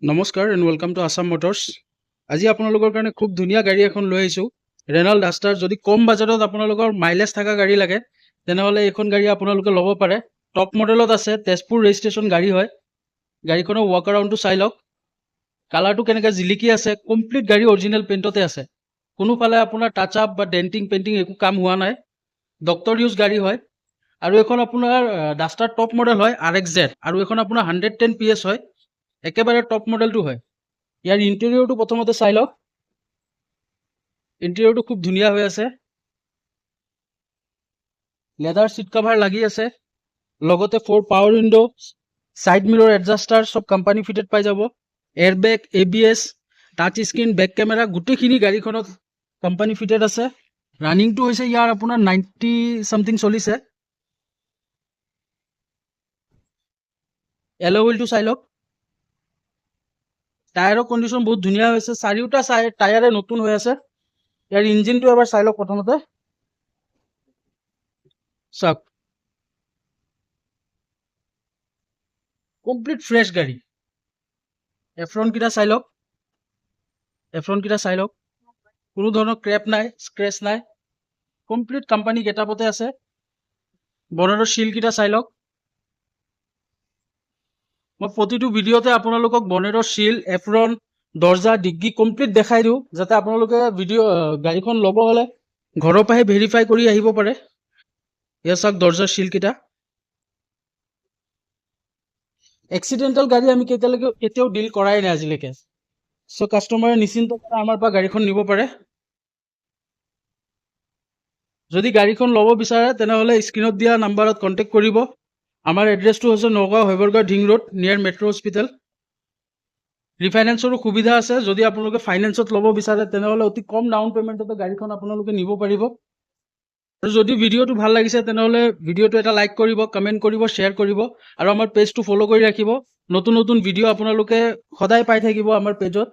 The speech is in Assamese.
নমস্কাৰ and welcome to Assam Motors. আজি আপোনালোকৰ কাৰণে খুব ধুনীয়া গাড়ী এখন লৈ আহিছোঁ, ৰেনল্ট ডাষ্টাৰ। যদি কম বাজেটত আপোনালোকৰ মাইলেজ থকা গাড়ী লাগে তেনেহ'লে এইখন গাড়ী আপোনালোকে ল'ব পাৰে। টপ মডেলত আছে, তেজপুৰ ৰেজিষ্ট্ৰেশ্যন গাড়ী হয়। গাড়ীখনৰ ৱাক এৰাউণ্ডটো চাই লওক, কালাৰটো কেনেকৈ জিলিকি আছে। কমপ্লিট গাড়ী অৰিজিনেল পেইণ্টতে আছে, কোনোফালে আপোনাৰ টাচ আপ বা ডেণ্টিং পেইণ্টিং একো কাম হোৱা নাই। ডক্টৰ ইউজ গাড়ী হয়। আৰু এখন আপোনাৰ ডাষ্টাৰ টপ মডেল হয় RXZ, আৰু এখন আপোনাৰ 110 PS হয়, একেবাৰে টপ মডেলটো হয়। ইয়াৰ ইণ্টেৰিয়ৰটো প্ৰথমতে চাই লওক, ইণ্টেৰিয়ৰটো খুব ধুনীয়া হৈ আছে। লেডাৰ চিট কভাৰ লাগি আছে, লগতে 4 power window, side mirror adjuster চব কোম্পানী ফিটেড পাই যাব। Airbag, ABS, touch screen, back camera গোটেইখিনি গাড়ীখনত কোম্পানী ফিটেড আছে। ৰানিংটো হৈছে ইয়াৰ আপোনাৰ 90 চামথিং চলিছে। এল' হুইলটো চাই লওক, টায়াৰৰ কণ্ডিশ্যন বহুত ধুনীয়া হৈছে, চাৰিওটা টায়াৰে নতুন হৈ আছে। ইয়াৰ ইঞ্জিনটো এবাৰ চাই লওক প্ৰথমতে, চাওক কমপ্লিট ফ্ৰেছ গাড়ী। এফ্ৰনকেইটা চাই লওক, কোনো ধৰণৰ ক্ৰেপ নাই, স্ক্ৰেচ নাই, কমপ্লিট কোম্পানী গেটআপতে আছে। বনেটৰ শিলকেইটা চাই লওক। মই প্ৰতিটো ভিডিঅ'তে আপোনালোকক বনেটৰ শিল, এফ্ৰন, দৰ্জা, ডিগ্গি কমপ্লিট দেখাই দিওঁ, যাতে আপোনালোকে গাড়ীখন ল'ব হ'লে ঘৰৰ পৰাই ভেৰিফাই কৰি আহিব পাৰে। এয়া চাওক দৰ্জাৰ শিলকেইটা। এক্সিডেণ্টেল গাড়ী আমি কেতিয়াও ডিল কৰাই নাই আজিলৈকে, চ' কাষ্টমাৰে নিশ্চিন্তভাৱে আমাৰ পৰা গাড়ীখন নিব পাৰে। যদি গাড়ীখন ল'ব বিচাৰে তেনেহ'লে স্ক্ৰীণত দিয়া নাম্বাৰত কণ্টেক্ট কৰিব। আমাৰ এড্ৰেছটো হৈছে নগাঁও হৈবৰগাঁও ঢিং ৰোড, নিয়াৰ মেট্ৰ' হস্পিটেল। ৰিফাইনেন্সৰো সুবিধা আছে, যদি আপোনালোকে ফাইনেন্সত ল'ব বিচাৰে তেনেহ'লে অতি কম ডাউন পে'মেণ্টতে গাড়ীখন আপোনালোকে নিব পাৰিব। আৰু যদি ভিডিঅ'টো ভাল লাগিছে তেনেহ'লে ভিডিঅ'টো এটা লাইক কৰিব, কমেণ্ট কৰিব, শ্বেয়াৰ কৰিব, আৰু আমাৰ পেজটো ফ'ল' কৰি ৰাখিব। নতুন নতুন ভিডিঅ' আপোনালোকে সদায় পাই থাকিব আমাৰ পেজত।